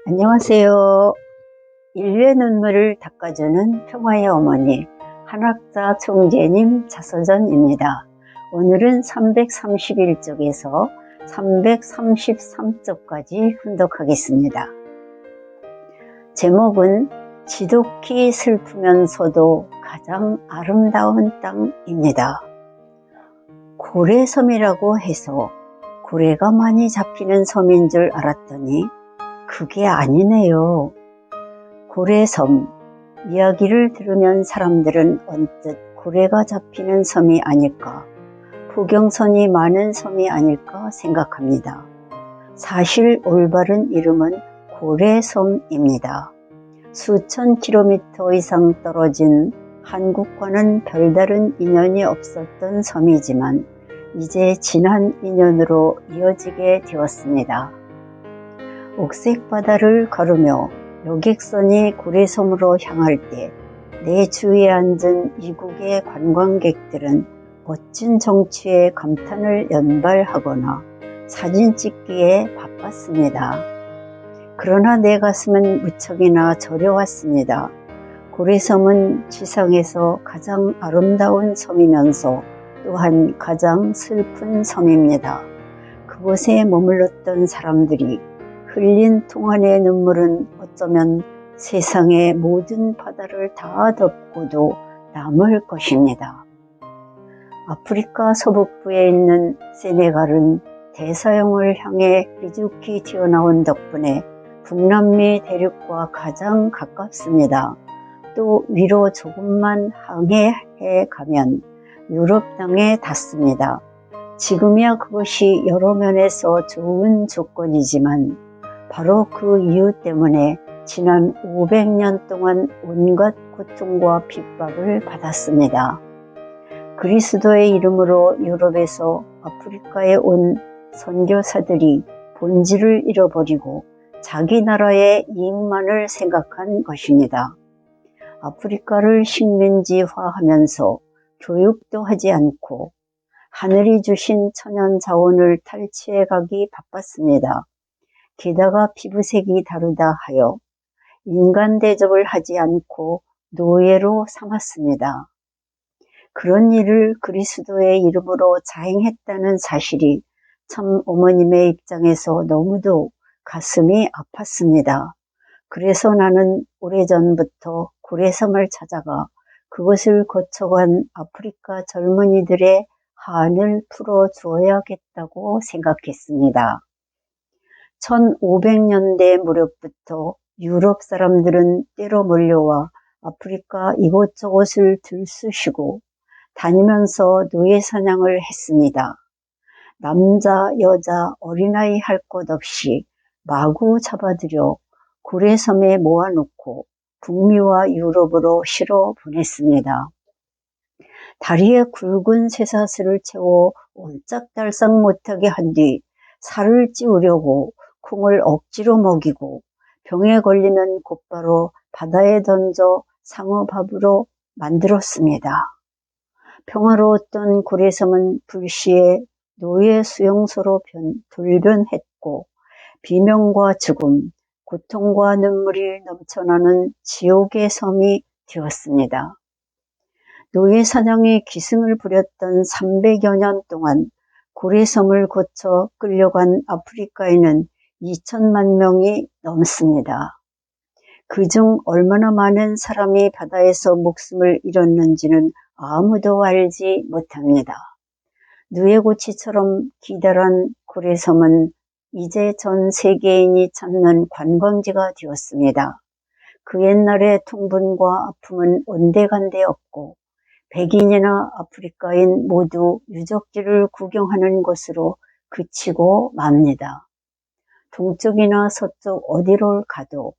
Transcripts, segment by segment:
안녕하세요. 인류의 눈물을 닦아주는 평화의 어머니 한학자 총재님 자서전입니다. 오늘은 331쪽에서 333쪽까지 훈독하겠습니다. 제목은 지독히 슬프면서도 가장 아름다운 땅입니다. 고래섬이라고 해서 고래가 많이 잡히는 섬인 줄 알았더니 그게 아니네요. 고래섬 이야기를 들으면 사람들은 언뜻 고래가 잡히는 섬이 아닐까, 포경선이 많은 섬이 아닐까 생각합니다. 사실 올바른 이름은 고래섬입니다. 수천 킬로미터 이상 떨어진 한국과는 별다른 인연이 없었던 섬이지만 이제 진한 인연으로 이어지게 되었습니다. 옥색 바다를 걸으며 여객선이 고래섬으로 향할 때 내 주위에 앉은 이국의 관광객들은 멋진 정취에 감탄을 연발하거나 사진 찍기에 바빴습니다. 그러나 내 가슴은 무척이나 저려왔습니다. 고래섬은 지상에서 가장 아름다운 섬이면서 또한 가장 슬픈 섬입니다. 그곳에 머물렀던 사람들이 흘린 동안의 눈물은 어쩌면 세상의 모든 바다를 다 덮고도 남을 것입니다. 아프리카 서북부에 있는 세네갈은 대서양을 향해 비죽히 튀어나온 덕분에 북남미 대륙과 가장 가깝습니다. 또 위로 조금만 항해해 가면 유럽 땅에 닿습니다. 지금이야 그것이 여러 면에서 좋은 조건이지만 바로 그 이유 때문에 지난 500년 동안 온갖 고통과 핍박을 받았습니다. 그리스도의 이름으로 유럽에서 아프리카에 온 선교사들이 본질을 잃어버리고 자기 나라의 이익만을 생각한 것입니다. 아프리카를 식민지화하면서 교육도 하지 않고 하늘이 주신 천연 자원을 탈취해 가기 바빴습니다. 게다가 피부색이 다르다 하여 인간 대접을 하지 않고 노예로 삼았습니다. 그런 일을 그리스도의 이름으로 자행했다는 사실이 참 어머님의 입장에서 너무도 가슴이 아팠습니다. 그래서 나는 오래전부터 고래섬을 찾아가 그것을 거쳐간 아프리카 젊은이들의 한을 풀어주어야겠다고 생각했습니다. 1500년대 무렵부터 유럽 사람들은 때로 몰려와 아프리카 이곳저곳을 들쑤시고 다니면서 노예 사냥을 했습니다. 남자, 여자, 어린아이 할 것 없이 마구 잡아들여 고래섬에 모아놓고 북미와 유럽으로 실어 보냈습니다. 다리에 굵은 쇠사슬을 채워 옴짝달싹 못하게 한 뒤 살을 찌우려고 콩을 억지로 먹이고 병에 걸리면 곧바로 바다에 던져 상어밥으로 만들었습니다. 평화로웠던 고래섬은 불시에 노예 수용소로 돌변했고 비명과 죽음, 고통과 눈물이 넘쳐나는 지옥의 섬이 되었습니다. 노예 사냥이 기승을 부렸던 300여 년 동안 고래섬을 거쳐 끌려간 아프리카에는 2천만 명이 넘습니다. 그중 얼마나 많은 사람이 바다에서 목숨을 잃었는지는 아무도 알지 못합니다. 누에고치처럼 기다란 고래섬은 이제 전 세계인이 찾는 관광지가 되었습니다. 그 옛날의 통분과 아픔은 온데간데 없고 백인이나 아프리카인 모두 유적지를 구경하는 것으로 그치고 맙니다. 동쪽이나 서쪽 어디로 가도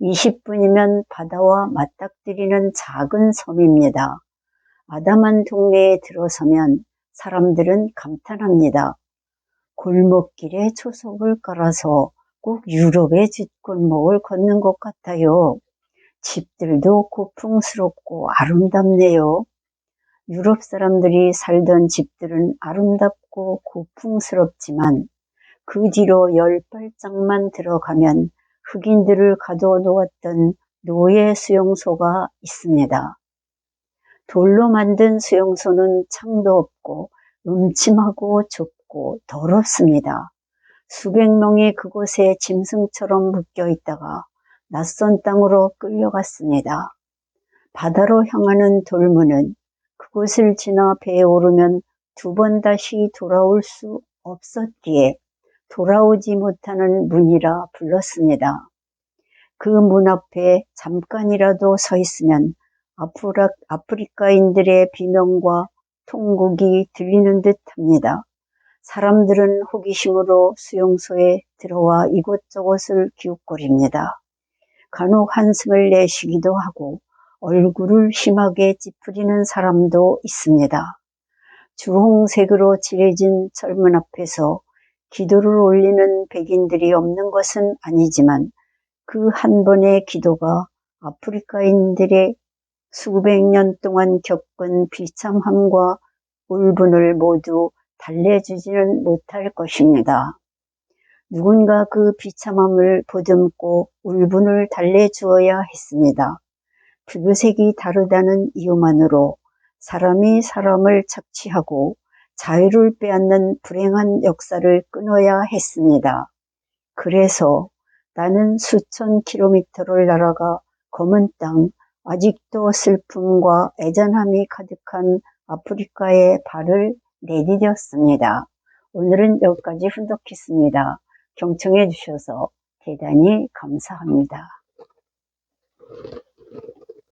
20분이면 바다와 맞닥뜨리는 작은 섬입니다. 아담한 동네에 들어서면 사람들은 감탄합니다. 골목길에 초석을 깔아서 꼭 유럽의 뒷골목을 걷는 것 같아요. 집들도 고풍스럽고 아름답네요. 유럽 사람들이 살던 집들은 아름답고 고풍스럽지만 그 뒤로 10발짝만 들어가면 흑인들을 가둬놓았던 노예 수용소가 있습니다. 돌로 만든 수용소는 창도 없고 음침하고 좁고 더럽습니다. 수백 명이 그곳에 짐승처럼 묶여 있다가 낯선 땅으로 끌려갔습니다. 바다로 향하는 돌문은 그곳을 지나 배에 오르면 두 번 다시 돌아올 수 없었기에 돌아오지 못하는 문이라 불렀습니다. 그 문 앞에 잠깐이라도 서 있으면 아프리카인들의 비명과 통곡이 들리는 듯 합니다. 사람들은 호기심으로 수용소에 들어와 이곳저곳을 기웃거립니다. 간혹 한숨을 내쉬기도 하고 얼굴을 심하게 찌푸리는 사람도 있습니다. 주홍색으로 칠해진 철문 앞에서 기도를 올리는 백인들이 없는 것은 아니지만 그 한 번의 기도가 아프리카인들의 수백 년 동안 겪은 비참함과 울분을 모두 달래주지는 못할 것입니다. 누군가 그 비참함을 보듬고 울분을 달래주어야 했습니다. 피부색이 다르다는 이유만으로 사람이 사람을 착취하고 자유를 빼앗는 불행한 역사를 끊어야 했습니다. 그래서 나는 수천 킬로미터를 날아가 검은 땅, 아직도 슬픔과 애잔함이 가득한 아프리카에 발을 내디뎠습니다. 오늘은 여기까지 훈독했습니다. 경청해 주셔서 대단히 감사합니다.